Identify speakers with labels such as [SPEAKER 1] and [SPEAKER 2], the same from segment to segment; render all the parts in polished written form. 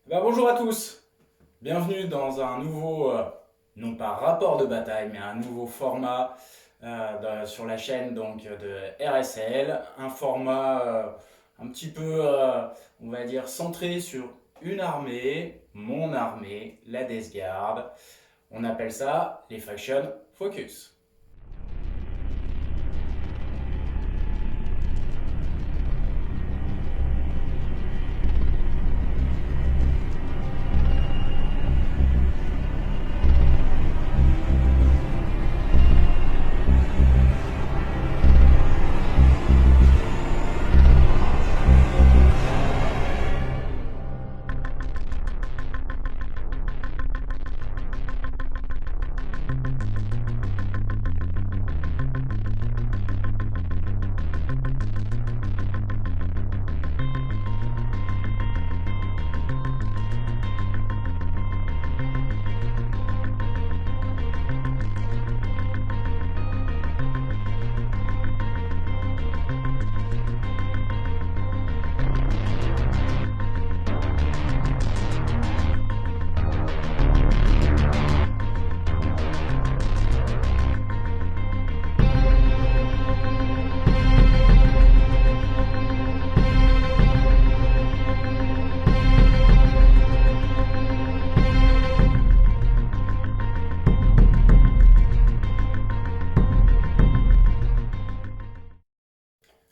[SPEAKER 1] Bonjour à tous, bienvenue dans un nouveau, non pas rapport de bataille, mais un nouveau format sur la chaîne donc, de RSL, un format un petit peu, on va dire, centré sur une armée, mon armée, la Death Guard. On appelle ça les Faction Focus.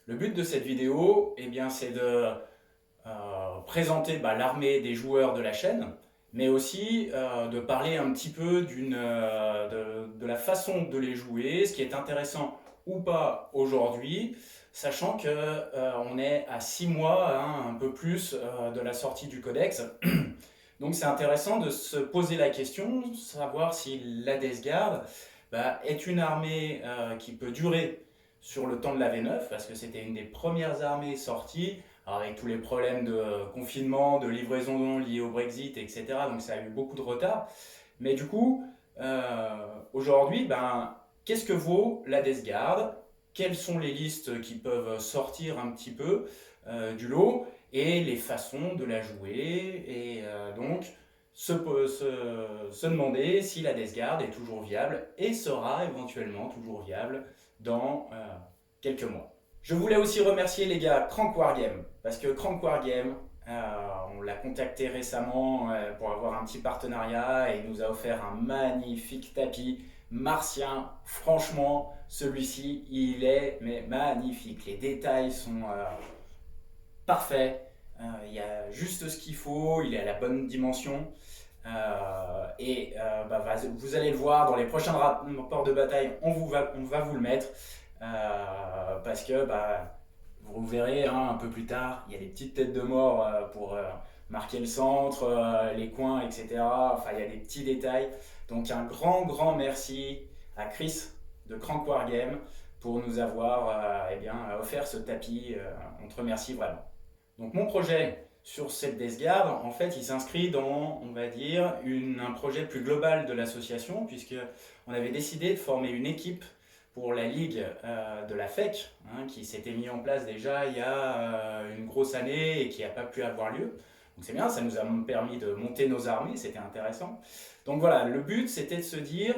[SPEAKER 1] Le but de cette vidéo, eh bien, c'est de présenter l'armée des joueurs de la chaîne, mais aussi de parler un petit peu de la façon de les jouer, ce qui est intéressant ou pas aujourd'hui, sachant que on est à 6 mois, hein, un peu plus, de la sortie du codex. Donc c'est intéressant de se poser la question, savoir si la Death Guard est une armée qui peut durer sur le temps de la V9, parce que c'était une des premières armées sorties, alors avec tous les problèmes de confinement, de livraison liés au Brexit, etc. Donc ça a eu beaucoup de retard. Mais du coup, aujourd'hui, qu'est-ce que vaut la Death Guard? Quelles sont les listes qui peuvent sortir un petit peu du lot et les façons de la jouer et donc se demander si la Death Guard est toujours viable et sera éventuellement toujours viable dans quelques mois. Je voulais aussi remercier les gars Crank Wargame, parce que Crank Wargame, on l'a contacté récemment pour avoir un petit partenariat et il nous a offert un magnifique tapis martien. Franchement, celui-ci, il est magnifique. Les détails sont parfaits. Il y a juste ce qu'il faut, il est à la bonne dimension. Vous allez le voir dans les prochains rapports de bataille, on va vous le mettre. Parce que vous verrez un peu plus tard, il y a des petites têtes de mort pour marquer le centre, les coins, etc. Enfin, il y a des petits détails. Donc un grand merci à Chris de Crank Wargame pour nous avoir offert ce tapis. On te remercie vraiment. Donc mon projet sur cette Death Guard, en fait, il s'inscrit dans, on va dire, un projet plus global de l'association, puisque on avait décidé de former une équipe pour la ligue de la FEC, hein, qui s'était mis en place déjà il y a une grosse année et qui n'a pas pu avoir lieu. Donc c'est bien, ça nous a permis de monter nos armées, c'était intéressant. Donc voilà, le but c'était de se dire,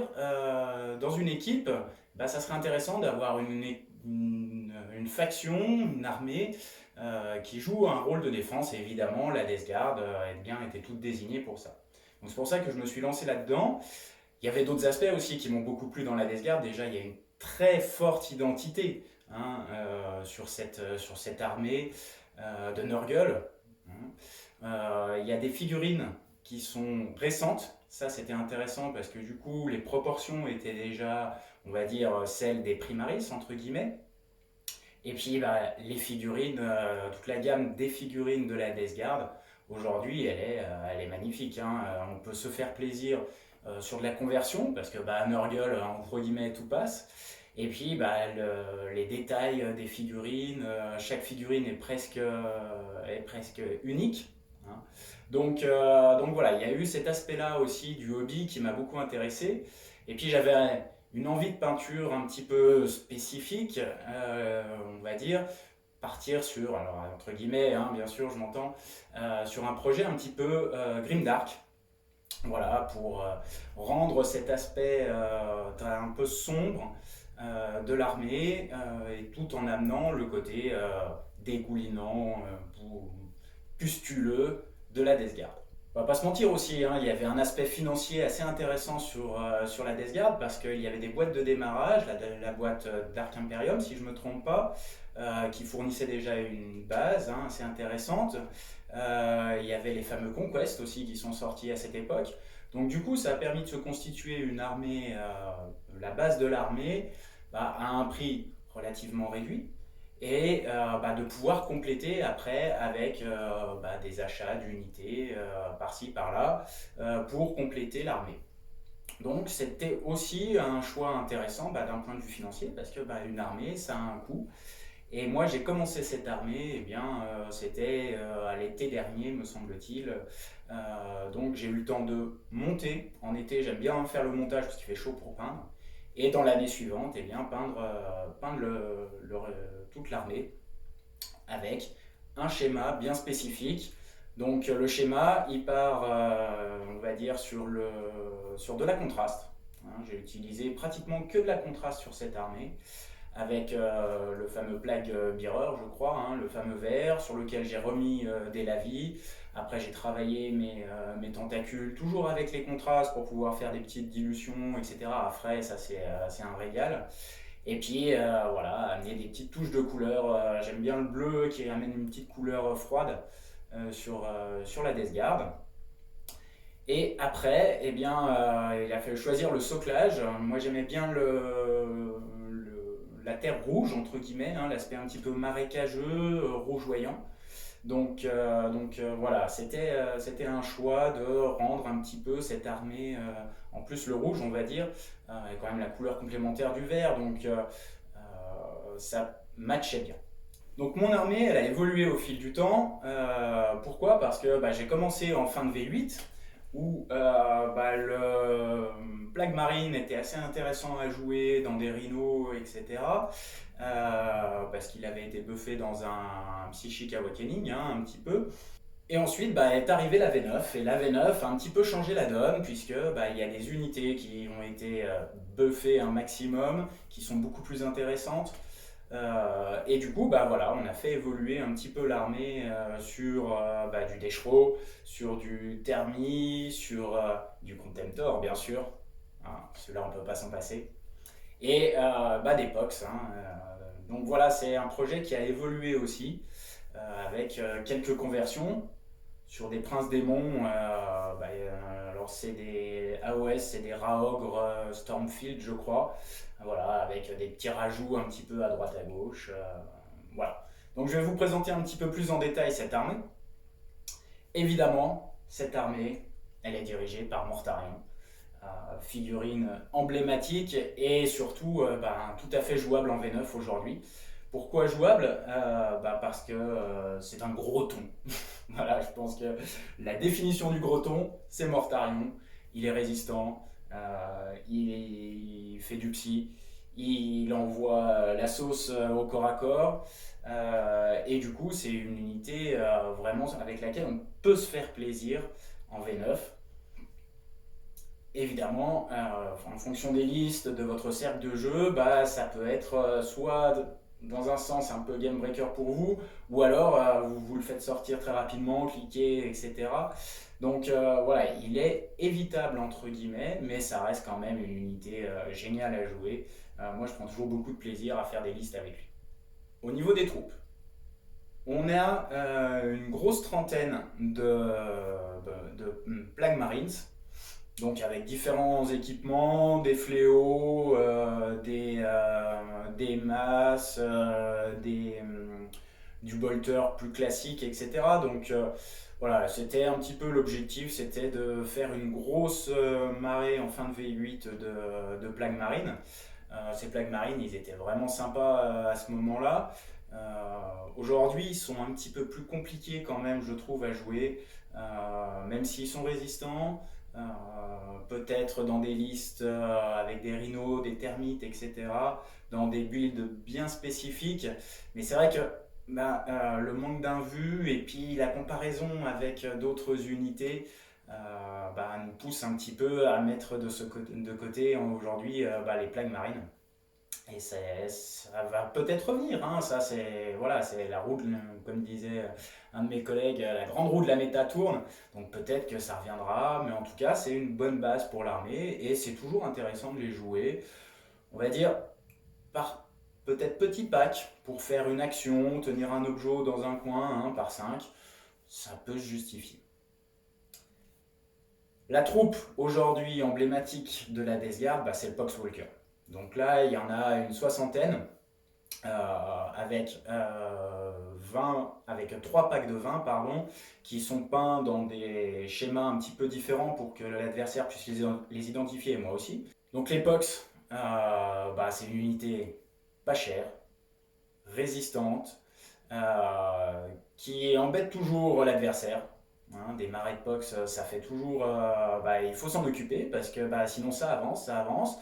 [SPEAKER 1] dans une équipe, ça serait intéressant d'avoir une faction, une armée qui joue un rôle de défense, et évidemment la Death Guard était toute désignée pour ça. Donc c'est pour ça que je me suis lancé là-dedans. Il y avait d'autres aspects aussi qui m'ont beaucoup plu dans la Death Guard. Déjà, il y a une très forte identité sur cette armée de Nurgle. Il y a des figurines qui sont récentes. Ça, c'était intéressant parce que du coup, les proportions étaient déjà, on va dire, celles des Primaris, entre guillemets. Et puis, les figurines, toute la gamme des figurines de la Death Guard, aujourd'hui, elle est magnifique, hein. On peut se faire plaisir sur de la conversion, parce que Nurgle, entre guillemets, tout passe. Et puis, les détails des figurines, chaque figurine est presque unique, hein. Donc voilà, il y a eu cet aspect-là aussi du hobby qui m'a beaucoup intéressé. Et puis j'avais une envie de peinture un petit peu spécifique, on va dire, partir sur, alors entre guillemets, hein, bien sûr, je m'entends, sur un projet un petit peu grimdark. Voilà, pour rendre cet aspect un peu sombre de l'armée et tout en amenant le côté dégoulinant, pustuleux de la Death Guard. On va pas se mentir aussi, hein, il y avait un aspect financier assez intéressant sur la Death Guard parce qu'il y avait des boîtes de démarrage, la boîte Dark Imperium si je ne me trompe pas, qui fournissait déjà une base hein, assez intéressante. Il y avait les fameux Conquest aussi qui sont sortis à cette époque. Donc du coup ça a permis de se constituer une armée, la base de l'armée, à un prix relativement réduit et de pouvoir compléter après avec des achats d'unités par-ci par-là pour compléter l'armée. Donc c'était aussi un choix intéressant d'un point de vue financier parce que une armée ça a un coût. Et moi j'ai commencé cette armée, c'était à l'été dernier me semble-t-il. Donc j'ai eu le temps de monter. En été j'aime bien faire le montage parce qu'il fait chaud pour peindre. Et dans l'année suivante, peindre toute l'armée avec un schéma bien spécifique. Donc le schéma, il part, on va dire, sur de la contraste. Hein, j'ai utilisé pratiquement que de la contraste sur cette armée, avec le fameux Plague Bearer, je crois, hein, le fameux vert, sur lequel j'ai remis des lavis. Après, j'ai travaillé mes tentacules, toujours avec les contrastes pour pouvoir faire des petites dilutions, etc. À frais, ça c'est un régal. Et puis voilà, amener des petites touches de couleur. J'aime bien le bleu qui amène une petite couleur froide sur la Death Guard. Et après, il a fallu choisir le soclage. Moi, j'aimais bien la terre rouge, entre guillemets, hein, l'aspect un petit peu marécageux, rougeoyant. Voilà, c'était un choix de rendre un petit peu cette armée, en plus le rouge, on va dire, est quand même la couleur complémentaire du vert, ça matchait bien. Donc mon armée, elle a évolué au fil du temps. Pourquoi? Parce que j'ai commencé en fin de V8, où le Plague Marine était assez intéressant à jouer dans des rhinos, etc. Parce qu'il avait été buffé dans un Psychic Awakening, hein, un petit peu. Et ensuite est arrivée la V9, et la V9 a un petit peu changé la donne, puisque il y a des unités qui ont été buffées un maximum, qui sont beaucoup plus intéressantes. Et du coup, voilà, on a fait évoluer un petit peu l'armée sur du Deschro, sur du Thermi, sur du Contemptor, bien sûr. Hein, celui-là, on ne peut pas s'en passer. Et des POX. Hein, donc voilà, c'est un projet qui a évolué aussi, avec quelques conversions sur des princes démons. Alors c'est des AOS, c'est des Raogre Stormfield, je crois. Voilà, avec des petits rajouts un petit peu à droite à gauche. Voilà. Donc je vais vous présenter un petit peu plus en détail cette armée. Évidemment, cette armée, elle est dirigée par Mortarion. Figurine emblématique et surtout tout à fait jouable en V9 aujourd'hui. Pourquoi jouable? Parce que c'est un gros ton. Voilà, je pense que la définition du gros ton, c'est Mortarion. Il est résistant, il fait du psy, il envoie la sauce au corps à corps. Et du coup, c'est une unité vraiment avec laquelle on peut se faire plaisir en V9. Évidemment, en fonction des listes de votre cercle de jeu, ça peut être soit dans un sens un peu game breaker pour vous, ou alors vous le faites sortir très rapidement, cliquez, etc. Donc voilà, il est évitable entre guillemets, mais ça reste quand même une unité géniale à jouer. Moi, je prends toujours beaucoup de plaisir à faire des listes avec lui. Au niveau des troupes, on a une grosse trentaine de Plague Marines. Donc avec différents équipements, des fléaux, des masses, du bolter plus classique, etc. Donc voilà, c'était un petit peu l'objectif, c'était de faire une grosse marée en fin de V8 de plagues marines. Ces plagues marines, ils étaient vraiment sympas à ce moment-là. Aujourd'hui, ils sont un petit peu plus compliqués quand même, je trouve, à jouer, même s'ils sont résistants. Peut-être dans des listes avec des rhinos, des termites, etc., dans des builds bien spécifiques. Mais c'est vrai que Le manque d'invue et puis la comparaison avec d'autres unités nous pousse un petit peu à mettre de côté aujourd'hui les plagues marines. Et ça va peut-être revenir, hein. Ça c'est voilà, c'est la roue, comme disait un de mes collègues, la grande roue de la méta tourne. Donc peut-être que ça reviendra, mais en tout cas c'est une bonne base pour l'armée et c'est toujours intéressant de les jouer. On va dire par peut-être petit pack pour faire une action, tenir un objet dans un coin, hein, par 5, ça peut se justifier. La troupe aujourd'hui emblématique de la Death Guard, c'est le Poxwalker. Donc là, il y en a une soixantaine avec 20, avec 3 packs de 20 pardon, qui sont peints dans des schémas un petit peu différents pour que l'adversaire puisse les identifier et moi aussi. Donc les Pox, c'est une unité pas chère, résistante, qui embête toujours l'adversaire. Hein, des marais de pox, ça fait toujours. Il faut s'en occuper parce que sinon ça avance, ça avance.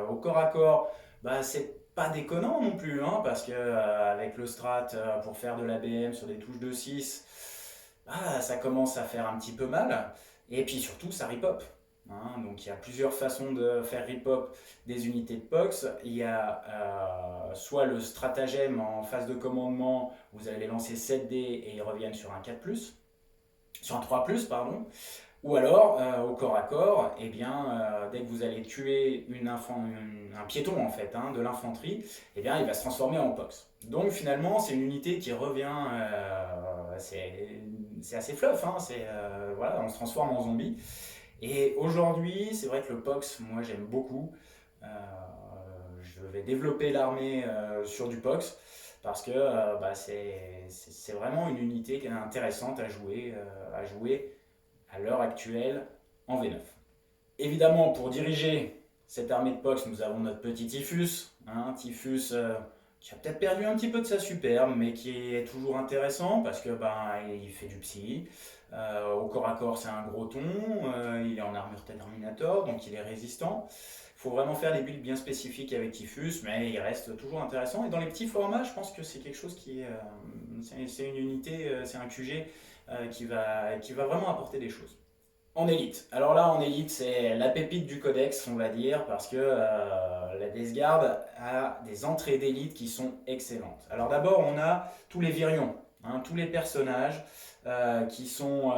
[SPEAKER 1] Au corps à corps, c'est pas déconnant non plus, hein, parce que avec le strat pour faire de l'ABM sur des touches de 6, ça commence à faire un petit peu mal. Et puis surtout, ça rip-hop. Hein, donc il y a plusieurs façons de faire rip-hop des unités de POX. Il y a soit le stratagème en phase de commandement, vous allez lancer 7 dés et ils reviennent sur un 4+, sur un 3+, pardon. Ou alors, au corps à corps, dès que vous allez tuer un piéton en fait, hein, de l'infanterie, il va se transformer en POX. Donc finalement, c'est une unité qui revient, c'est assez fluff, hein, voilà, on se transforme en zombie. Et aujourd'hui, c'est vrai que le POX, moi j'aime beaucoup. Euh, je vais développer l'armée sur du POX parce que c'est vraiment une unité qui est intéressante à jouer à l'heure actuelle en V9. Évidemment, pour diriger cette armée de POX, nous avons notre petit Typhus. Hein, Typhus qui a peut-être perdu un petit peu de sa superbe, mais qui est toujours intéressant parce que il fait du psy. Au corps à corps, c'est un gros ton. Il est en armure Terminator, donc il est résistant. Il faut vraiment faire des builds bien spécifiques avec Typhus, mais il reste toujours intéressant. Et dans les petits formats, je pense que c'est quelque chose qui c'est une unité, c'est un QG qui va vraiment apporter des choses. En élite. Alors là, en élite, c'est la pépite du codex, on va dire, parce que la Death Guard a des entrées d'élite qui sont excellentes. Alors d'abord, on a tous les virions, hein, tous les personnages qui sont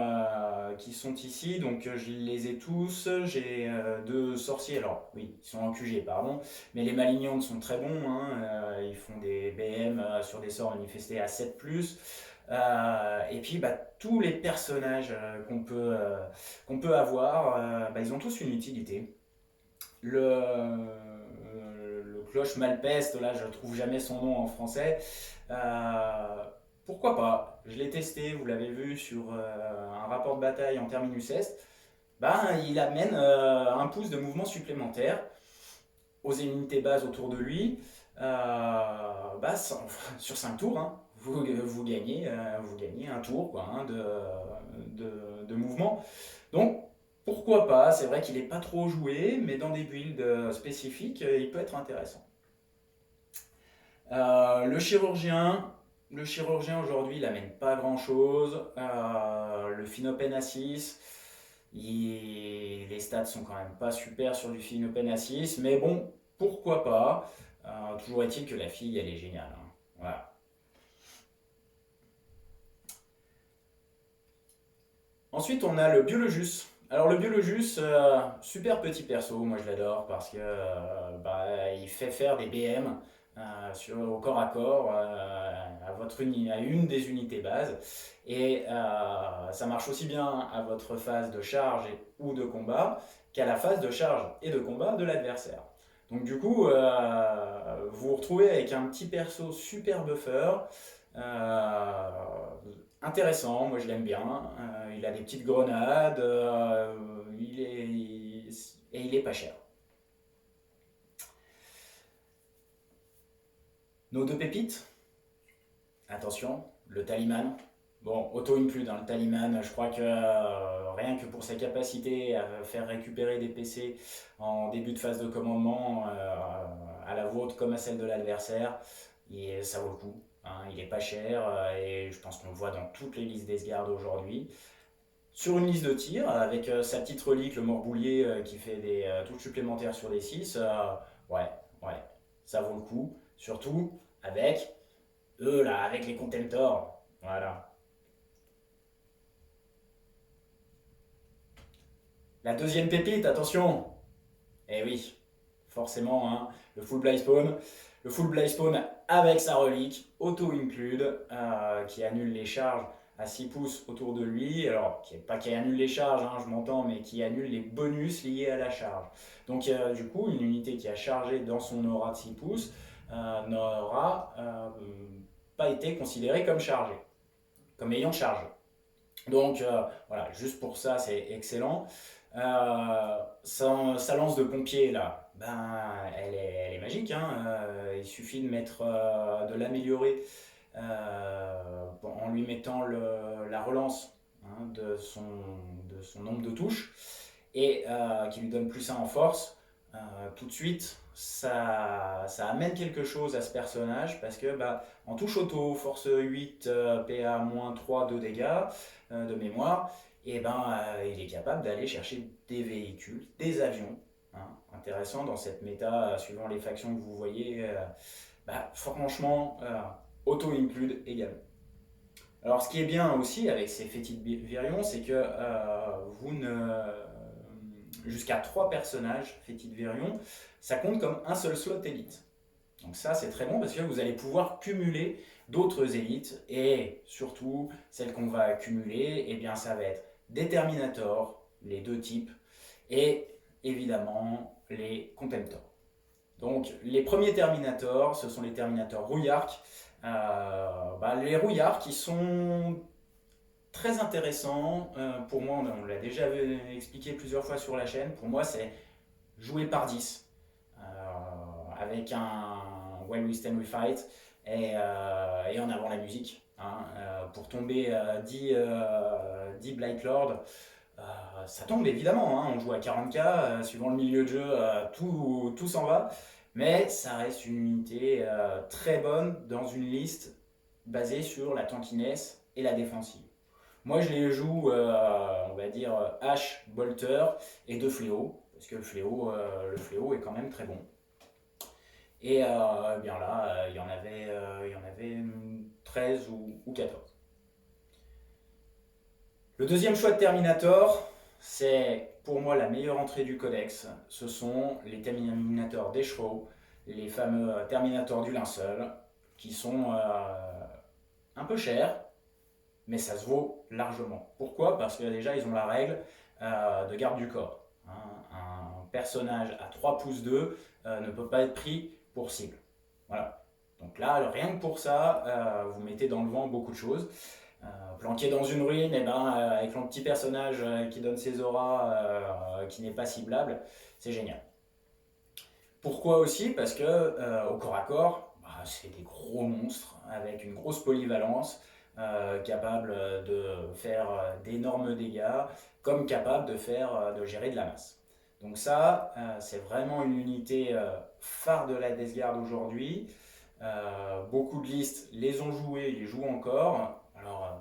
[SPEAKER 1] ici. Donc je les ai tous. J'ai 2 sorciers, alors oui, ils sont en QG, pardon, mais les Malignantes sont très bons. Hein, ils font des BM sur des sorts manifestés à 7+. Et puis tous les personnages qu'on peut avoir, ils ont tous une utilité. Le cloche malpeste, là je trouve jamais son nom en français. Pourquoi pas? Je l'ai testé, vous l'avez vu sur un rapport de bataille en Terminus Est. Il amène un pouce de mouvement supplémentaire aux unités bases autour de lui. Sur 5 tours, hein, vous gagnez un tour quoi, hein, de mouvement. Donc pourquoi pas, c'est vrai qu'il n'est pas trop joué, mais dans des builds spécifiques, il peut être intéressant. Le chirurgien aujourd'hui, il n'amène pas grand chose. Le Phinopen A6, les stats sont quand même pas super sur du Phinopen A6, mais bon, pourquoi pas. Toujours est-il que la fille, elle est géniale. Hein. Voilà. Ensuite, on a le Biologus. Alors le Biologus, super petit perso, moi je l'adore parce que il fait faire des BM au corps à corps à une des unités bases et ça marche aussi bien à votre phase de charge ou de combat qu'à la phase de charge et de combat de l'adversaire. Donc du coup, vous vous retrouvez avec un petit perso super buffer, euh, intéressant, moi je l'aime bien. Il a des petites grenades, et il est pas cher. Nos 2 pépites, attention, le Taliman. Bon, auto-include, hein, le Taliman, je crois que rien que pour sa capacité à faire récupérer des PC en début de phase de commandement, à la vôtre comme à celle de l'adversaire, ça vaut le coup. hein, il est pas cher et je pense qu'on le voit dans toutes les listes d'Esgard aujourd'hui. Sur une liste de tir, avec sa petite relique, le Morboulier, qui fait des touches supplémentaires sur des 6, ouais, ouais, ça vaut le coup. Surtout avec eux là, avec les Contemptors. Voilà. La deuxième pépite, attention. Eh oui, forcément, hein, le Full Blight Spawn. Le Full Blight Spawn avec sa relique, auto-include, qui annule les charges à 6 pouces autour de lui. Alors, pas qui annule les charges, hein, je m'entends, mais qui annule les bonus liés à la charge. Donc, du coup, une unité qui a chargé dans son aura de 6 pouces n'aura pas été considérée comme chargée, comme ayant charge. Donc, voilà, juste pour ça, c'est excellent. Sa lance de pompier là, ben, elle est magique, hein. Il suffit de l'améliorer en lui mettant la relance, hein, de son nombre de touches et qui lui donne plus 1 en force. Tout de suite, ça amène quelque chose à ce personnage parce que bah, en touche auto, force 8, PA-3 de dégâts de mémoire, et ben, il est capable d'aller chercher des véhicules, des avions. Hein, intéressant dans cette méta, suivant les factions que vous voyez, bah, franchement, auto-include également. Alors, ce qui est bien aussi avec ces fétides Virion, c'est que vous ne. Jusqu'à 3 personnages fétides Virion, ça compte comme un seul slot élite. Donc, ça, c'est très bon parce que vous allez pouvoir cumuler d'autres élites et surtout, celles qu'on va accumuler, eh bien, ça va être des Terminators, les 2 types, et évidemment les Contemptors. Donc, les premiers Terminators, ce sont les Terminators Rouillark. Les Rouillark qui sont très intéressants. Pour moi, on l'a déjà expliqué plusieurs fois sur la chaîne. Pour moi, c'est jouer par 10 avec un When We Stand We Fight et en avant la musique. Hein, pour tomber 10 Blight Lord, ça tombe évidemment, hein, on joue à 40k, suivant le milieu de jeu, tout s'en va, mais ça reste une unité très bonne dans une liste basée sur la tankiness et la défensive. Moi je les joue, on va dire, H, Bolter et 2 fléaux, parce que le fléau est quand même très bon. Et bien là, il y en avait 13 ou 14. Le deuxième choix de Terminator, c'est pour moi la meilleure entrée du codex. Ce sont les Terminators d'Eshro, les fameux Terminators du linceul, qui sont un peu chers, mais ça se vaut largement. Pourquoi? Parce que déjà, ils ont la règle de garde du corps. Hein. Un personnage à 3 pouces 2 ne peut pas être pris pour cible. Voilà. Donc là, rien que pour ça, vous mettez dans le vent beaucoup de choses. Planqué dans une ruine, et ben, avec un petit personnage qui donne ses auras, qui n'est pas ciblable, c'est génial. Pourquoi aussi? Parce que au corps à corps, bah, c'est des gros monstres avec une grosse polyvalence, capable de faire d'énormes dégâts, comme capable de gérer de la masse. Donc ça, c'est vraiment une unité phare de la Death Guard aujourd'hui. Beaucoup de listes les ont joués, les jouent encore. Alors,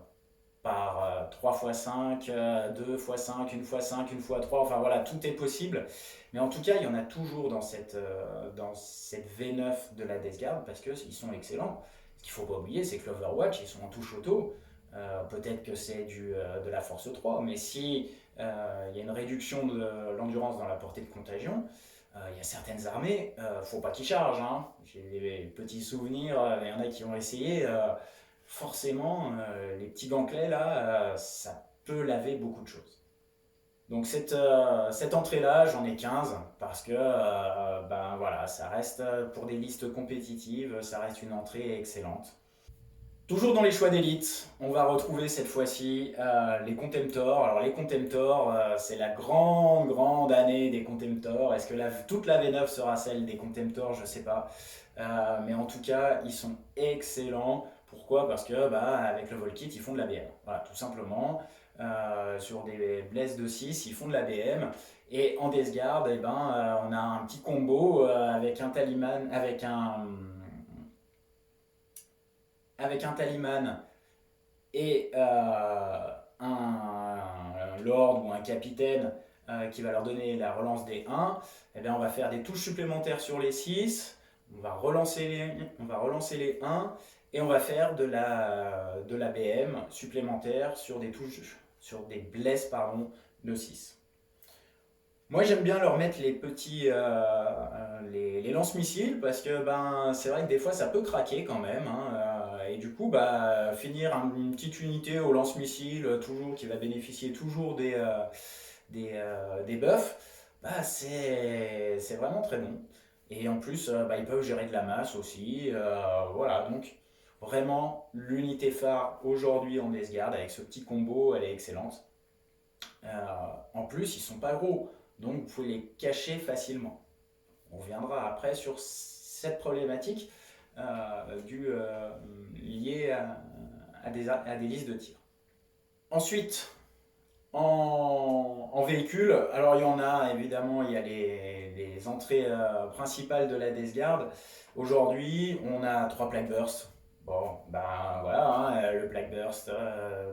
[SPEAKER 1] par 3 x 5, 2 x 5, 1 x 5, 1 x 3, enfin voilà, tout est possible. Mais en tout cas, il y en a toujours dans cette V9 de la Death Guard parce qu'ils sont excellents. Ce qu'il ne faut pas oublier, c'est que l'Overwatch, ils sont en touche auto. Peut-être que c'est de la force 3, mais si il y a une réduction de l'endurance dans la portée de contagion, il y a certaines armées, faut pas qu'ils chargent. Hein. J'ai des petits souvenirs, il y en a qui ont essayé. Forcément, les petits gantelets là, ça peut laver beaucoup de choses. Donc cette entrée-là, j'en ai 15 parce que ben voilà, ça reste pour des listes compétitives, ça reste une entrée excellente. Toujours dans les choix d'élite, on va retrouver cette fois-ci les Contemptors. Alors les Contemptors, c'est la grande année des Contemptors. Est-ce que toute la V9 sera celle des Contemptors? Je ne sais pas. Mais en tout cas, ils sont excellents. Pourquoi? Parce que bah, avec le Volkit, ils font de la BM. Voilà, tout simplement. Sur des blesses de 6, ils font de la BM. Et en Death Guard, eh ben, on a un petit combo avec un Taliman, avec un avec un talisman et un lord ou un capitaine qui va leur donner la relance des 1, eh bien on va faire des touches supplémentaires sur les 6, on va relancer les 1 et on va faire de la BM supplémentaire sur des touches, sur des blesses pardon, de 6. Moi j'aime bien leur mettre les petits les lance-missiles parce que ben c'est vrai que des fois ça peut craquer quand même hein, et du coup bah finir une petite unité au lance-missiles toujours qui va bénéficier toujours des buffs, bah c'est vraiment très bon. Et en plus bah, ils peuvent gérer de la masse aussi, voilà donc vraiment l'unité phare aujourd'hui en Death Guard avec ce petit combo elle est excellente. Euh, En plus, ils sont pas gros, donc vous pouvez les cacher facilement. On reviendra après sur cette problématique liée à des listes de tir. Ensuite, en véhicule, alors il y en a évidemment, il y a les entrées principales de la Death Guard. Aujourd'hui, on a 3 plaques burst. Bon, ben voilà, hein, le plaque burst,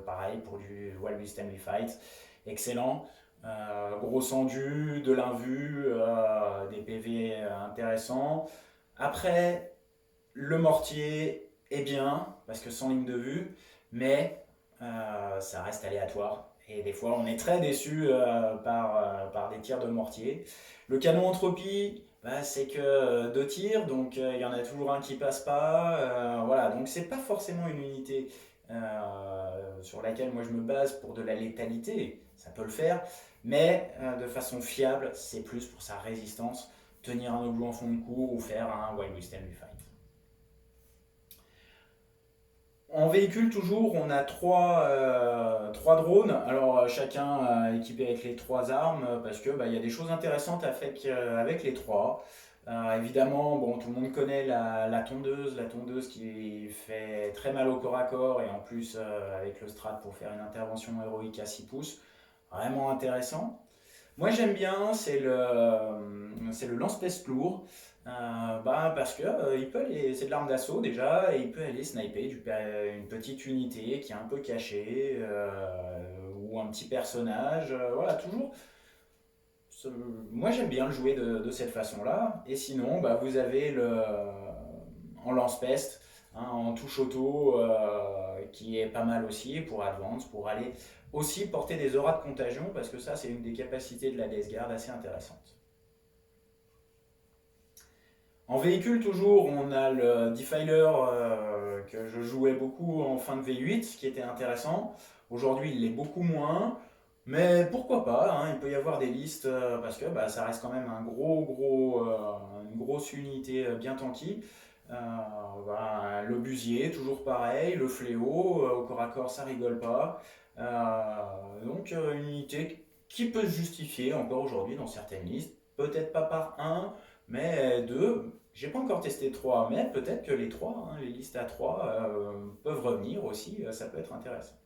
[SPEAKER 1] pareil pour du Wild West Stanley Fight, excellent. Gros endu, de l'invu, des PV intéressants. Après, le mortier est bien, parce que sans ligne de vue, mais ça reste aléatoire. Et des fois, on est très déçu par des tirs de mortier. Le canon entropie, bah, c'est que 2 tirs, donc il y en a toujours un qui passe pas. Voilà, donc c'est pas forcément une unité sur laquelle moi je me base pour de la létalité. Ça peut le faire, mais de façon fiable, c'est plus pour sa résistance, tenir un objet en fond de cours ou faire un Wild West Stanley Fight. En véhicule, toujours, on a trois drones. Alors, chacun équipé avec les 3 armes, parce que bah, il y a des choses intéressantes avec les 3. Évidemment, bon, tout le monde connaît la tondeuse qui fait très mal au corps à corps, et en plus, avec le strat pour faire une intervention héroïque à 6 pouces. Vraiment intéressant. Moi j'aime bien, c'est le lance-peste lourd, bah, parce que c'est de l'arme d'assaut déjà, et il peut aller sniper une petite unité qui est un peu cachée, ou un petit personnage, voilà, toujours. ce- Moi j'aime bien le jouer de cette façon-là, et sinon bah, vous avez en lance-peste, hein, en touche auto, qui est pas mal aussi pour Advance, pour aller aussi porter des auras de contagion, parce que ça, c'est une des capacités de la Death Guard assez intéressante. En véhicule, toujours, on a le Defiler que je jouais beaucoup en fin de V8, qui était intéressant. Aujourd'hui, il l'est beaucoup moins, mais pourquoi pas, hein, il peut y avoir des listes, parce que bah, ça reste quand même une grosse unité bien tanky. Euh, voilà, l'obusier, toujours pareil, le fléau, au corps à corps, ça rigole pas. Donc une unité qui peut se justifier encore aujourd'hui dans certaines listes, peut-être pas par un, mais 2. J'ai pas encore testé 3, mais peut-être que les 3, hein, les listes à 3 peuvent revenir aussi, ça peut être intéressant.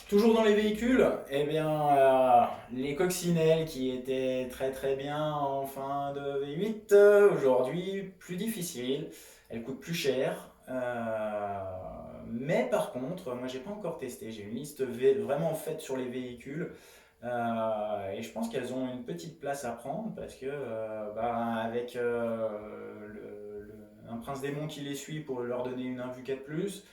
[SPEAKER 1] Toujours dans les véhicules, eh bien, les coccinelles qui étaient très très bien en fin de V8, aujourd'hui plus difficiles, elles coûtent plus cher. Mais par contre, moi j'ai pas encore testé, j'ai une liste vraiment faite sur les véhicules, et je pense qu'elles ont une petite place à prendre parce que bah, avec un prince démon qui les suit pour leur donner une invue 4+,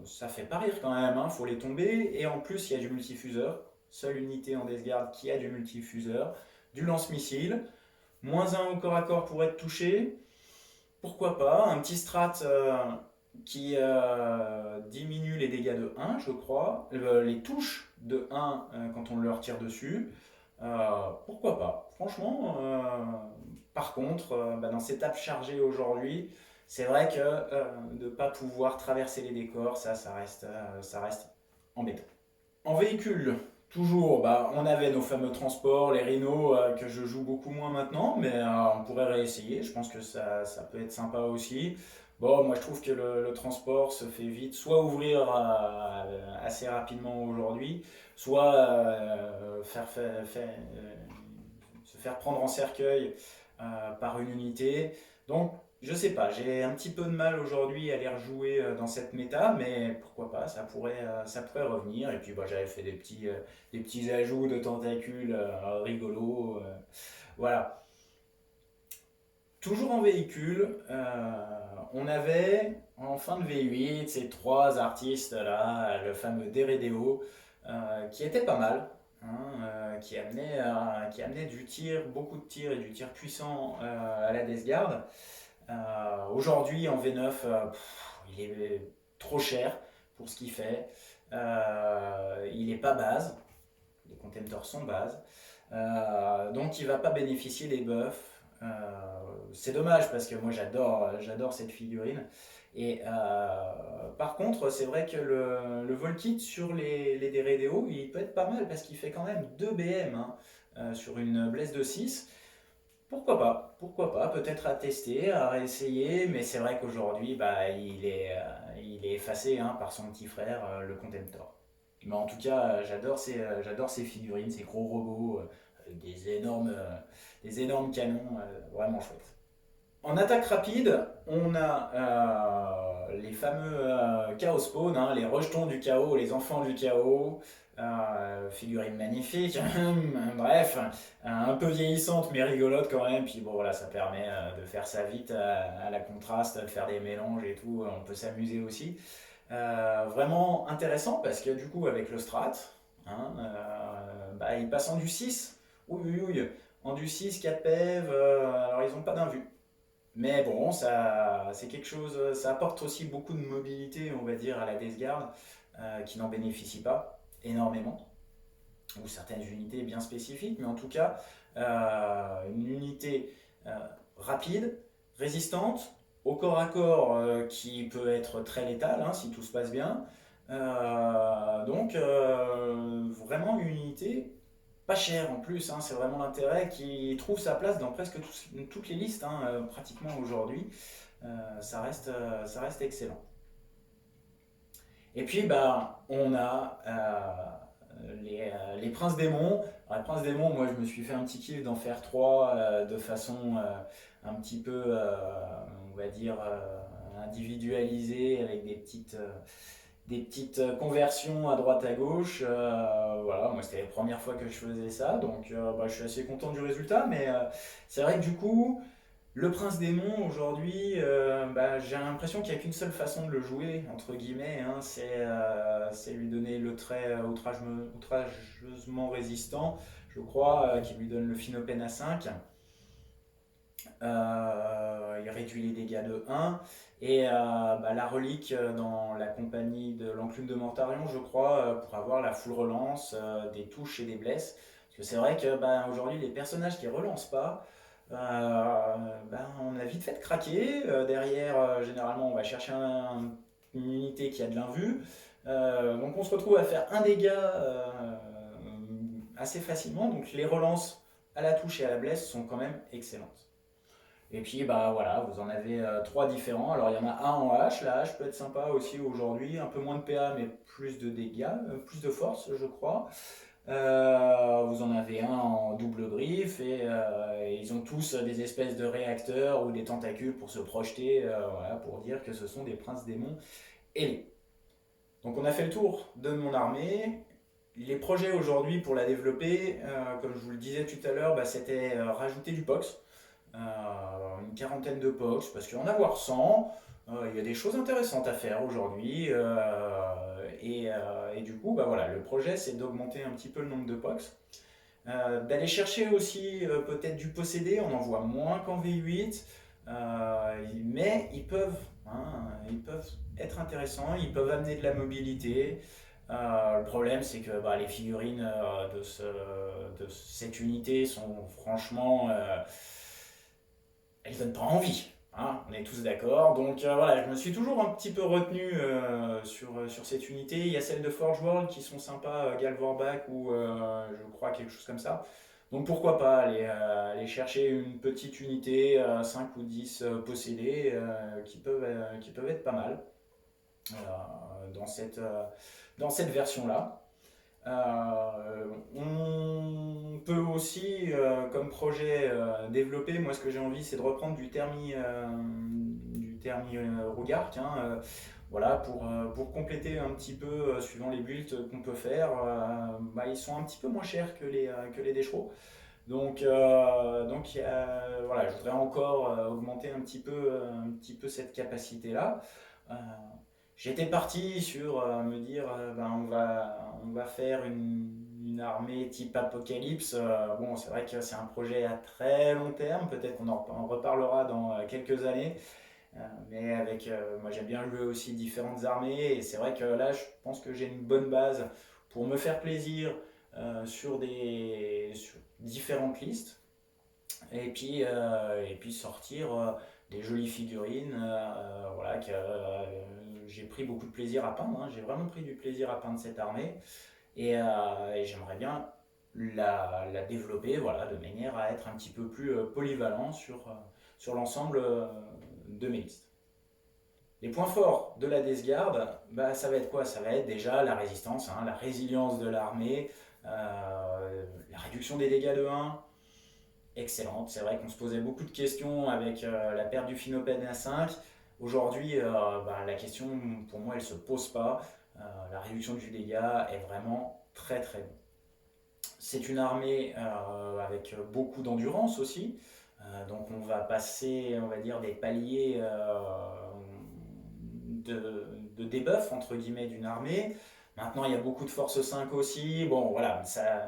[SPEAKER 1] ça fait pas rire quand même, hein, faut les tomber. Et en plus, il y a du multifuseur. Seule unité en Death Guard qui a du multifuseur. Du lance-missile. -1 au corps à corps pour être touché. Pourquoi pas. Un petit strat qui diminue les dégâts de 1, je crois. Les touches de 1 quand on leur tire dessus. Pourquoi pas. Franchement, par contre, bah, dans cette étape chargée aujourd'hui, c'est vrai que de ne pas pouvoir traverser les décors, ça reste embêtant. En véhicule, toujours, bah, on avait nos fameux transports, les Rhinos, que je joue beaucoup moins maintenant, mais on pourrait réessayer. Je pense que ça peut être sympa aussi. Bon, moi je trouve que le transport se fait vite, soit ouvrir assez rapidement aujourd'hui, soit se faire prendre en cercueil par une unité. Donc Je sais pas, j'ai un petit peu de mal aujourd'hui à les rejouer dans cette méta, mais pourquoi pas, ça pourrait revenir. Et puis bah, j'avais fait des petits ajouts de tentacules rigolos. Voilà. Toujours en véhicule, on avait en fin de V8 ces trois artistes là, le fameux Deredeo, qui était pas mal, hein, qui amenait du tir, beaucoup de tir et du tir puissant à la Death Guard. Aujourd'hui en V9, il est trop cher pour ce qu'il fait. Il n'est pas base, les contemptors sont base. Donc il va pas bénéficier des buffs. C'est dommage parce que moi j'adore cette figurine. Et par contre, c'est vrai que le Volkit sur les Deredeo, il peut être pas mal parce qu'il fait quand même 2 BM hein, sur une Blesse de 6. Pourquoi pas, peut-être à tester, à réessayer, mais c'est vrai qu'aujourd'hui, bah, il est effacé hein, par son petit frère, le Contemptor. Mais en tout cas, j'adore ces figurines, ces gros robots, avec des énormes canons, vraiment chouettes. En attaque rapide, on a les fameux Chaos Spawn, hein, les rejetons du chaos, les enfants du chaos, figurines magnifiques, bref, un peu vieillissante mais rigolote quand même, puis bon voilà, ça permet de faire ça vite à la contraste, de faire des mélanges et tout, on peut s'amuser aussi. Vraiment intéressant parce que du coup avec le strat, hein, bah, il passe en du 6, en du 6, 4 PEV, alors ils n'ont pas d'invue. Mais bon, ça, c'est quelque chose, ça apporte aussi beaucoup de mobilité, on va dire, à la Death Guard, qui n'en bénéficie pas énormément, ou certaines unités bien spécifiques, mais en tout cas, une unité euh, rapide, résistante, au corps à corps, qui peut être très létale, hein, si tout se passe bien. Vraiment une unité pas chère en plus, hein, c'est vraiment l'intérêt qui trouve sa place dans presque toutes les listes, hein, pratiquement aujourd'hui. Ça reste excellent. Et puis, bah, on a les Princes Démons. Alors, les Princes Démons, moi, je me suis fait un petit kiff d'en faire trois de façon un petit peu, on va dire, individualisée, avec des petites conversions à droite à gauche. Voilà, moi c'était la première fois que je faisais ça, donc bah, je suis assez content du résultat. Mais c'est vrai que du coup, le Prince Démon aujourd'hui, bah, j'ai l'impression qu'il n'y a qu'une seule façon de le jouer, entre guillemets, hein, c'est lui donner le trait outrageusement résistant, je crois, qui lui donne le Phinopen à 5. Il réduit les dégâts de 1. Et bah, la relique dans la compagnie de l'enclume de Mortarion, je crois, pour avoir la full relance des touches et des blesses. Parce que c'est vrai que bah, aujourd'hui, les personnages qui relancent pas, bah, on a vite fait de craquer. Derrière, généralement, on va chercher une unité qui a de l'invue. Donc on se retrouve à faire un dégât assez facilement. Donc les relances à la touche et à la blesse sont quand même excellentes. Et puis bah voilà, vous en avez trois différents. Alors il y en a un en H, la H peut être sympa aussi aujourd'hui, un peu moins de PA mais plus de dégâts, plus de force je crois. Vous en avez un en double griffe et ils ont tous des espèces de réacteurs ou des tentacules pour se projeter, voilà, pour dire que ce sont des princes démons ailés. Donc on a fait le tour de mon armée. Les projets aujourd'hui pour la développer, comme je vous le disais tout à l'heure, bah, c'était rajouter du POX, une quarantaine de POX, parce qu'en avoir 100, il y a des choses intéressantes à faire aujourd'hui. Et du coup, bah voilà, le projet c'est d'augmenter un petit peu le nombre de POX. D'aller chercher aussi peut-être du possédé, on en voit moins qu'en V8, mais ils peuvent être intéressants, ils peuvent amener de la mobilité. Le problème, c'est que bah, les figurines de cette unité sont franchement, elles donnent pas envie. Hein, on est tous d'accord. Donc voilà, je me suis toujours un petit peu retenu sur cette unité. Il y a celles de Forge World qui sont sympas, Galvorbach ou je crois quelque chose comme ça. Donc pourquoi pas aller chercher une petite unité, 5 ou 10 possédés, qui peuvent être pas mal dans cette version-là. On peut aussi, comme projet, développer, moi ce que j'ai envie c'est de reprendre du thermi Rougarc, hein, voilà, pour compléter un petit peu, suivant les builds qu'on peut faire, bah, ils sont un petit peu moins chers que les Deschro. Voilà, je voudrais encore augmenter un petit peu cette capacité-là. Euh, J'étais parti sur me dire, ben, on va faire une armée type Apocalypse. Bon, c'est vrai que c'est un projet à très long terme, peut-être qu'on en reparlera dans quelques années. Euh, Moi j'aime bien jouer aussi différentes armées, et c'est vrai que là je pense que j'ai une bonne base pour me faire plaisir sur différentes listes, et puis sortir des jolies figurines, voilà, que j'ai pris beaucoup de plaisir à peindre, hein. J'ai vraiment pris du plaisir à peindre cette armée, et j'aimerais bien la développer, voilà, de manière à être un petit peu plus polyvalent sur l'ensemble de mes listes. Les points forts de la Death Guard, bah, ça va être quoi? Ça va être déjà la résistance, hein, la résilience de l'armée, la réduction des dégâts de 1, excellente. C'est vrai qu'on se posait beaucoup de questions avec la perte du Phinopène à 5. Aujourd'hui, bah, la question, pour moi, elle ne se pose pas. La réduction du dégât est vraiment très très bonne. C'est une armée avec beaucoup d'endurance aussi. Donc on va passer, on va dire, des paliers de debuff entre guillemets d'une armée. Maintenant, il y a beaucoup de force 5 aussi. Bon, voilà,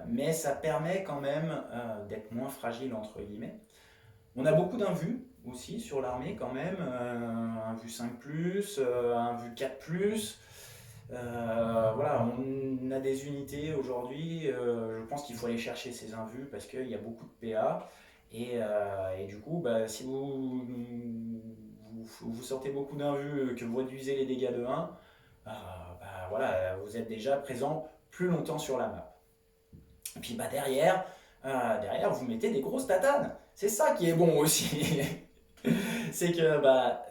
[SPEAKER 1] mais ça permet quand même d'être moins fragile entre guillemets. On a beaucoup d'invus aussi sur l'armée quand même. Un vu 5 un vu 4 voilà, on a des unités aujourd'hui. Je pense qu'il faut aller chercher ces invus parce qu'il y a beaucoup de PA. Et du coup, bah, si vous sortez beaucoup d'invus, que vous réduisez les dégâts de 1, bah, voilà, vous êtes déjà présent plus longtemps sur la map. Et puis bah, derrière, vous mettez des grosses tatanes. C'est ça qui est bon aussi. C'est que bah,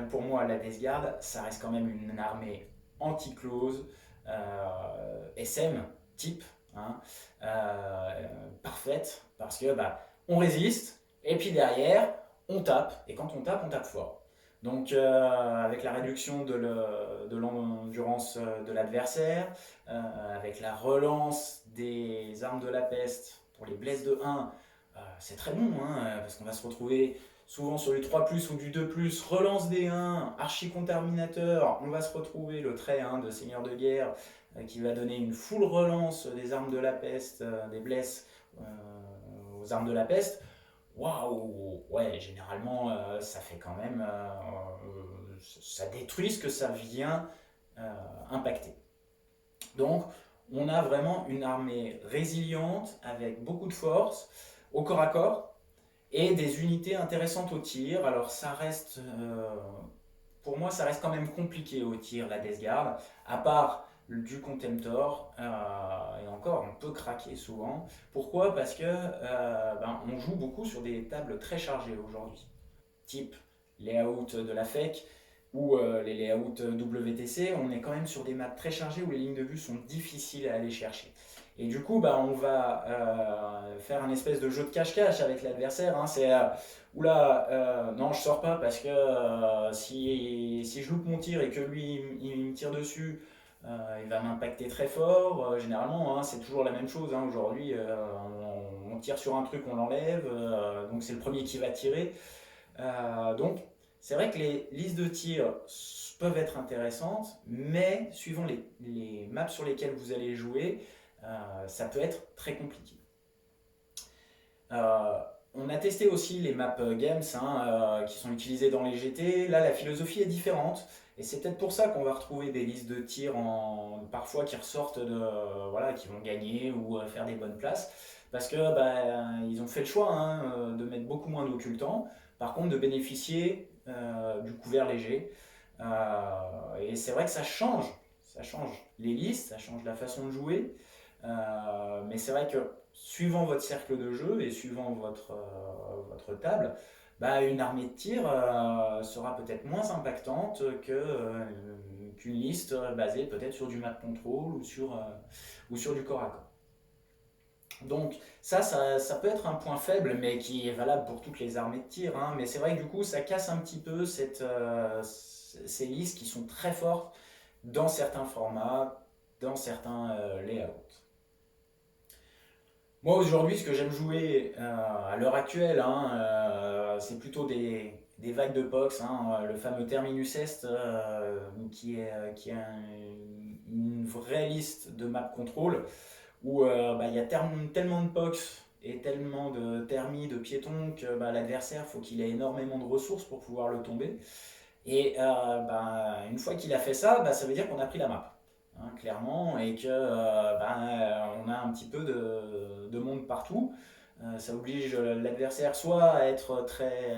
[SPEAKER 1] pour moi, la Death Guard, ça reste quand même une armée anti-close, SM type, hein, parfaite, parce que bah, on résiste, et puis derrière, on tape, et quand on tape fort. Donc avec la réduction de l'endurance de l'adversaire, avec la relance des armes de la peste pour les blesses de 1, c'est très bon, hein, parce qu'on va se retrouver souvent sur du 3 ou du 2 relance des 1, archi-conterminateur, on va se retrouver le trait de seigneur de guerre qui va donner une full relance des armes de la peste, des blesses aux armes de la peste. Waouh, ouais, généralement ça fait quand même, ça détruit ce que ça vient impacter. Donc on a vraiment une armée résiliente avec beaucoup de force au corps à corps, et des unités intéressantes au tir. Alors ça reste, pour moi, ça reste quand même compliqué au tir, la Death Guard, à part du Contemptor, et encore, on peut craquer souvent. Pourquoi? Parce que on joue beaucoup sur des tables très chargées aujourd'hui, type layout de la FEC ou les layouts WTC. On est quand même sur des maps très chargées où les lignes de vue sont difficiles à aller chercher. Et du coup, bah, on va faire un espèce de jeu de cache-cache avec l'adversaire, hein. C'est oula, non, je sors pas parce que si je loupe mon tir et que lui il me tire dessus, il va m'impacter très fort. Généralement, hein, c'est toujours la même chose, hein. Aujourd'hui, on tire sur un truc, on l'enlève, donc c'est le premier qui va tirer. Donc, c'est vrai que les listes de tir peuvent être intéressantes, mais suivant les maps sur lesquelles vous allez jouer, ça peut être très compliqué. Euh, on a testé aussi les maps games, hein, qui sont utilisées dans les GT. Là, la philosophie est différente. Et c'est peut-être pour ça qu'on va retrouver des listes de tir parfois qui ressortent voilà, qui vont gagner ou faire des bonnes places. Parce que bah, ils ont fait le choix, hein, de mettre beaucoup moins d'occultants. Par contre, de bénéficier du couvert léger. Et c'est vrai que ça change. Ça change les listes, ça change la façon de jouer. Mais c'est vrai que suivant votre cercle de jeu et suivant votre table, bah, une armée de tir sera peut-être moins impactante qu'une liste basée peut-être sur du map control ou sur du corps à corps. Donc ça peut être un point faible, mais qui est valable pour toutes les armées de tir, hein. Mais c'est vrai que du coup, ça casse un petit peu ces listes qui sont très fortes dans certains formats, dans certains layouts. Moi aujourd'hui, ce que j'aime jouer à l'heure actuelle, hein, c'est plutôt des vagues de POX, hein, le fameux Terminus Est qui est une vraie liste de map control où bah, il y a tellement de POX et tellement de thermie de piétons que bah, l'adversaire, faut qu'il ait énormément de ressources pour pouvoir le tomber. Et bah, une fois qu'il a fait ça, bah, ça veut dire qu'on a pris la map, hein, clairement, et que bah, on a un petit peu de monde partout. Ça oblige l'adversaire soit à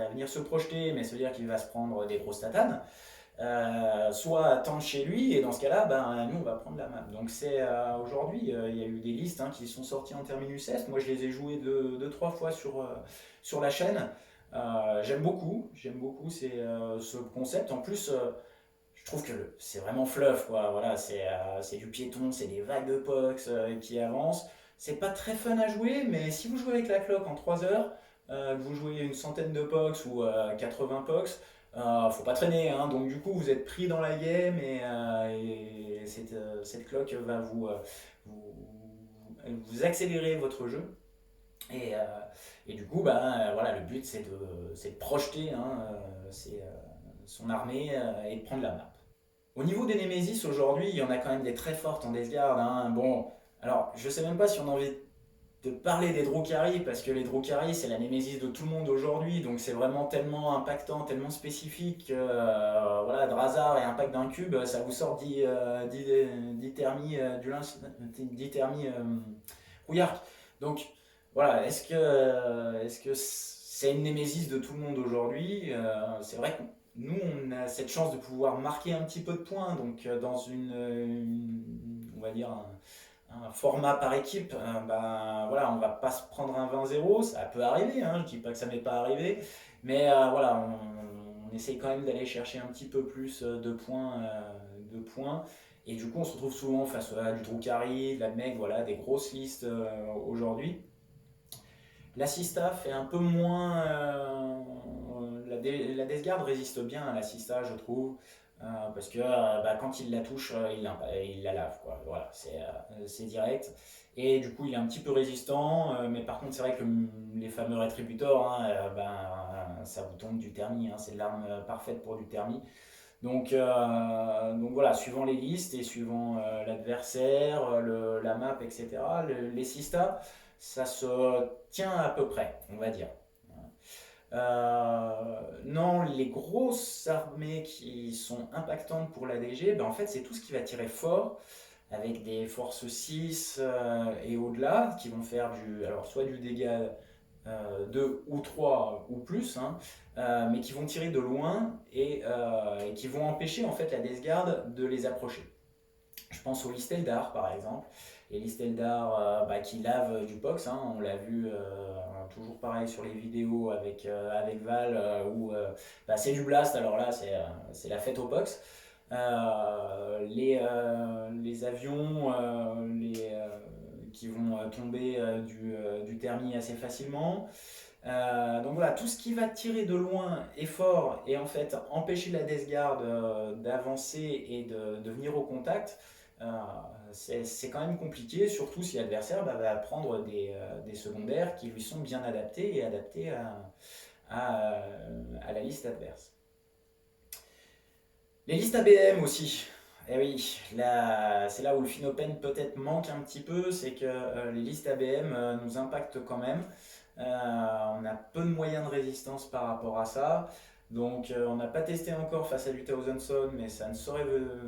[SPEAKER 1] venir se projeter, mais ça veut dire qu'il va se prendre des grosses tatanes, soit attendre chez lui, et dans ce cas-là, ben, nous on va prendre la map. Donc c'est aujourd'hui, il y a eu des listes hein, qui sont sorties en Terminus Est. Moi je les ai jouées deux trois fois sur la chaîne. J'aime beaucoup ce concept. En plus, je trouve que c'est vraiment fluff, quoi. Voilà, c'est du piéton, c'est des vagues de pox qui avancent. C'est pas très fun à jouer, mais si vous jouez avec la cloque en 3 heures, que vous jouez une centaine de pox ou 80 pox, faut pas traîner, hein. Donc du coup, vous êtes pris dans la game et cette cloque va vous accélérer votre jeu. Et, euh, et du coup, voilà, le but c'est de projeter hein, son armée et de prendre la map. Au niveau des Nemesis aujourd'hui, il y en a quand même des très fortes en Death Guard, hein. Bon, alors je sais même pas si on a envie de parler des Drukhari, parce que les Drukhari c'est la Nemesis de tout le monde aujourd'hui, donc c'est vraiment tellement impactant, tellement spécifique que voilà, Drazar et Impact d'un cube, ça vous sort 10 thermies du lynx, 10 thermies rouillard. Donc voilà, est-ce que c'est une Nemesis de tout le monde aujourd'hui? C'est vrai que nous, on a cette chance de pouvoir marquer un petit peu de points, donc dans on va dire un format par équipe, ben, voilà, on va pas se prendre un 20-0, ça peut arriver, hein, je dis pas que ça m'est pas arrivé, mais voilà, on essaye quand même d'aller chercher un petit peu plus de points, et du coup on se retrouve souvent face à du Drukhari, de la Meg, voilà, des grosses listes aujourd'hui. L'assista fait un peu moins. La Death Guard résiste bien à l'assista, je trouve. Parce que bah, quand il la touche, il la lave. Quoi. Voilà, c'est direct. Et du coup, il est un petit peu résistant. Mais par contre, c'est vrai que les fameux rétributors, hein, ça vous tombe du thermi. Hein, c'est l'arme parfaite pour du thermi. Donc voilà, suivant les listes et suivant l'adversaire, la map, etc., les Sista, ça se tient à peu près, on va dire. Non, les grosses armées qui sont impactantes pour l'ADG, ben en fait, c'est tout ce qui va tirer fort, avec des forces 6 et au-delà, qui vont faire alors soit du dégât 2 ou 3 ou plus, hein, mais qui vont tirer de loin et qui vont empêcher en fait la Death Guard de les approcher. Je pense au Listeldar par exemple. Et Listeldar qui lave du Pox, hein, on l'a vu toujours pareil sur les vidéos avec Val, où c'est du blast, alors là c'est la fête au Pox. Les avions qui vont tomber du thermi assez facilement. Donc voilà, tout ce qui va tirer de loin est fort et en fait empêcher la Death Guard d'avancer et de venir au contact, euh, c'est quand même compliqué, surtout si l'adversaire va prendre des secondaires qui lui sont bien adaptés et adaptés à la liste adverse. Les listes ABM aussi. Eh oui, c'est là où le Finopen peut-être manque un petit peu, c'est que les listes ABM nous impactent quand même. On a peu de moyens de résistance par rapport à ça. Donc on n'a pas testé encore face à du Thousand Son, mais ça ne saurait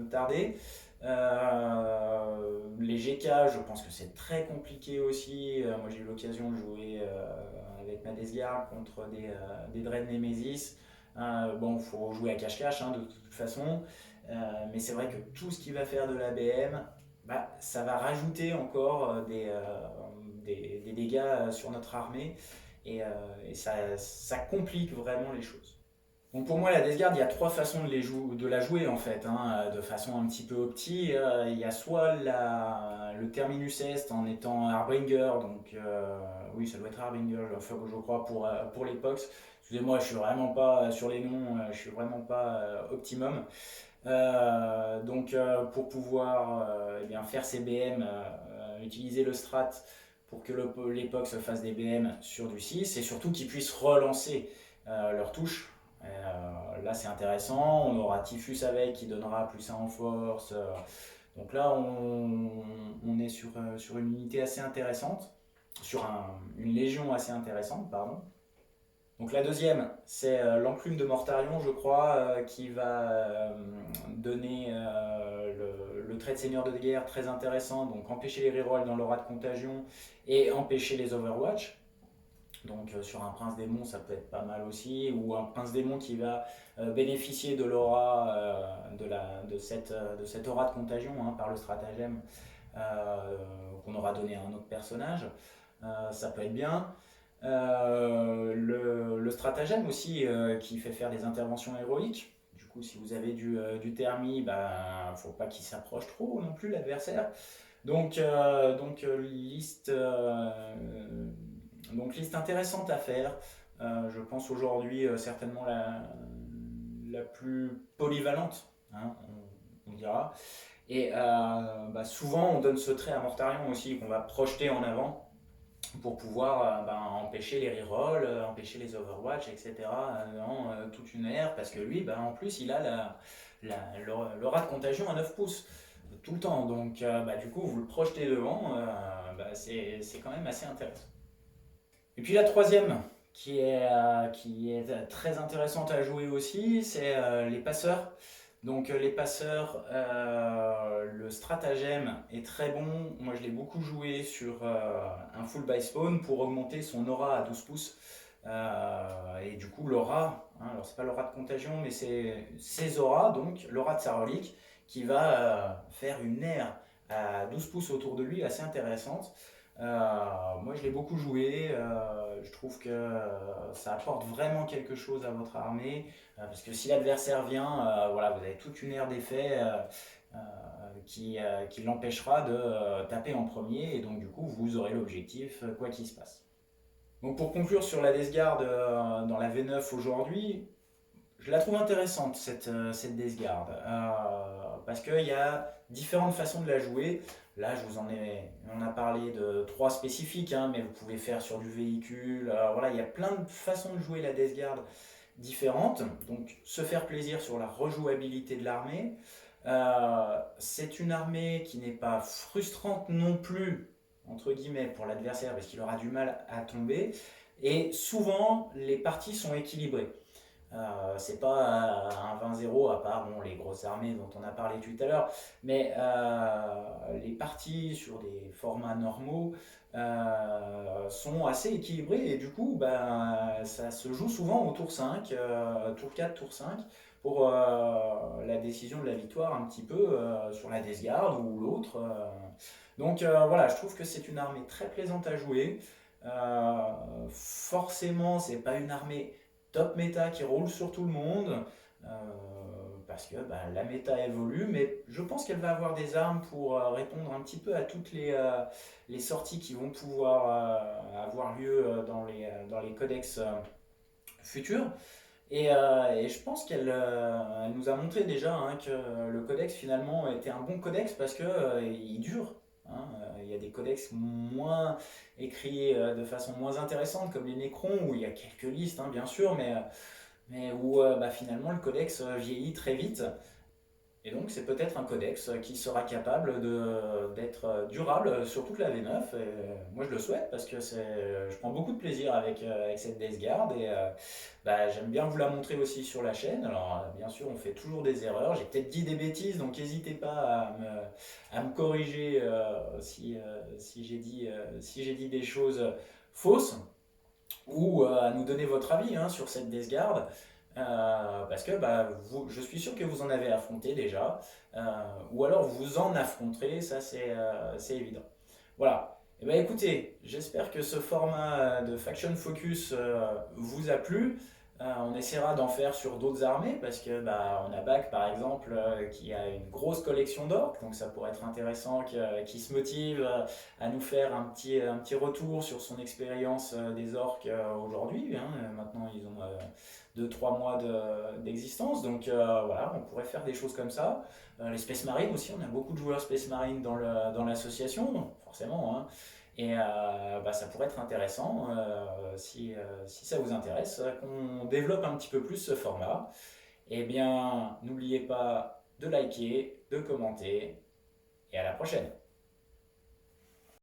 [SPEAKER 1] tarder. Les GK, je pense que c'est très compliqué aussi. Moi j'ai eu l'occasion de jouer avec ma Death Guard contre des Dread Nemesis. Bon, il faut jouer à cache-cache hein, de toute façon. Mais c'est vrai que tout ce qui va faire de l'ABM, ça va rajouter encore des dégâts sur notre armée. et ça complique vraiment les choses. Donc pour moi, la Death Guard, il y a trois façons de la jouer en fait, hein, de façon un petit peu opti. Il y a soit le Terminus Est en étant Harbinger, donc oui, ça doit être Harbinger, je crois, pour l'époque. Excusez-moi, je suis vraiment pas sur les noms, je suis vraiment pas optimum. Pour pouvoir eh bien, faire ces BM, utiliser le strat pour que l'époque se fasse des BM sur du 6 et surtout qu'ils puissent relancer leurs touches. Là c'est intéressant, on aura Typhus avec qui donnera plus 1 en force. Donc là on est sur une unité assez intéressante, une légion assez intéressante, pardon. Donc la deuxième, c'est l'enclume de Mortarion, je crois, qui va donner le trait de seigneur de guerre très intéressant, donc empêcher les rerolls dans l'aura de contagion et empêcher les overwatch. Donc sur un prince démon, ça peut être pas mal aussi, ou un prince démon qui va bénéficier de l'aura de cette aura de contagion hein, par le stratagème qu'on aura donné à un autre personnage. Ça peut être bien. Le stratagème aussi qui fait faire des interventions héroïques. Du coup, si vous avez du thermi, bah, faut pas qu'il s'approche trop non plus l'adversaire. Donc liste intéressante à faire. Je pense aujourd'hui certainement la plus polyvalente, hein, on dira. Et souvent on donne ce trait à Mortarion aussi qu'on va projeter en avant pour pouvoir empêcher les rerolls, empêcher les overwatch, etc. Dans toute une ère, parce que lui, en plus, il a l'aura de contagion à 9 pouces tout le temps. Donc, du coup, vous le projetez devant, c'est quand même assez intéressant. Et puis la troisième, qui est très intéressante à jouer aussi, c'est les passeurs. Donc les passeurs, le stratagème est très bon. Moi je l'ai beaucoup joué sur un full by spawn pour augmenter son aura à 12 pouces. Et du coup l'aura, hein, alors c'est pas l'aura de contagion mais c'est ses auras, donc l'aura de sa relique qui va faire une aire à 12 pouces autour de lui assez intéressante. Moi je l'ai beaucoup joué, je trouve que ça apporte vraiment quelque chose à votre armée, parce que si l'adversaire vient, voilà, vous avez toute une aire d'effet qui l'empêchera de taper en premier, et donc du coup vous aurez l'objectif quoi qu'il se passe. Donc pour conclure sur la Death Guard dans la V9 aujourd'hui, je la trouve intéressante cette Death Guard, parce qu'il y a différentes façons de la jouer. Là, on a parlé de trois spécifiques, hein, mais vous pouvez faire sur du véhicule. Voilà, il y a plein de façons de jouer la Death Guard différentes. Donc, se faire plaisir sur la rejouabilité de l'armée. C'est une armée qui n'est pas frustrante non plus, entre guillemets, pour l'adversaire, parce qu'il aura du mal à tomber. Et souvent, les parties sont équilibrées. C'est pas un 20-0 à part les grosses armées dont on a parlé tout à l'heure, mais les parties sur des formats normaux sont assez équilibrées et du coup ça se joue souvent au tour 5, tour 4, tour 5 pour la décision de la victoire un petit peu sur la Death Guard ou l'autre. Voilà, je trouve que c'est une armée très plaisante à jouer. Forcément, c'est pas une armée top méta qui roule sur tout le monde, parce que la méta évolue, mais je pense qu'elle va avoir des armes pour répondre un petit peu à toutes les sorties qui vont pouvoir avoir lieu dans les codex futurs. Et je pense qu'elle elle nous a montré déjà hein, que le codex finalement était un bon codex parce que il dure. Hein. Il y a des codex moins écrits de façon moins intéressante comme les Necrons où il y a quelques listes hein, bien sûr, mais où finalement le codex vieillit très vite. Et donc c'est peut-être un codex qui sera capable d'être durable sur toute la V9. Et moi je le souhaite parce que je prends beaucoup de plaisir avec cette Death Guard et j'aime bien vous la montrer aussi sur la chaîne. Alors bien sûr on fait toujours des erreurs, j'ai peut-être dit des bêtises donc n'hésitez pas à me corriger si j'ai dit des choses fausses ou à nous donner votre avis hein, sur cette Death Guard. Parce que je suis sûr que vous en avez affronté déjà, ou alors vous en affronterez, ça c'est évident. Voilà. Eh ben écoutez, j'espère que ce format de Faction Focus vous a plu. On essaiera d'en faire sur d'autres armées parce que bah, on a BAC par exemple qui a une grosse collection d'orques, donc ça pourrait être intéressant qu'il se motive à nous faire un petit retour sur son expérience des orques aujourd'hui, hein. Maintenant ils ont 2-3 mois d'existence, donc voilà, on pourrait faire des choses comme ça. Les Space Marines aussi, on a beaucoup de joueurs Space Marines dans l'association, forcément, hein. Et bah, ça pourrait être intéressant, si ça vous intéresse, qu'on développe un petit peu plus ce format. Eh bien, n'oubliez pas de liker, de commenter, et à la prochaine.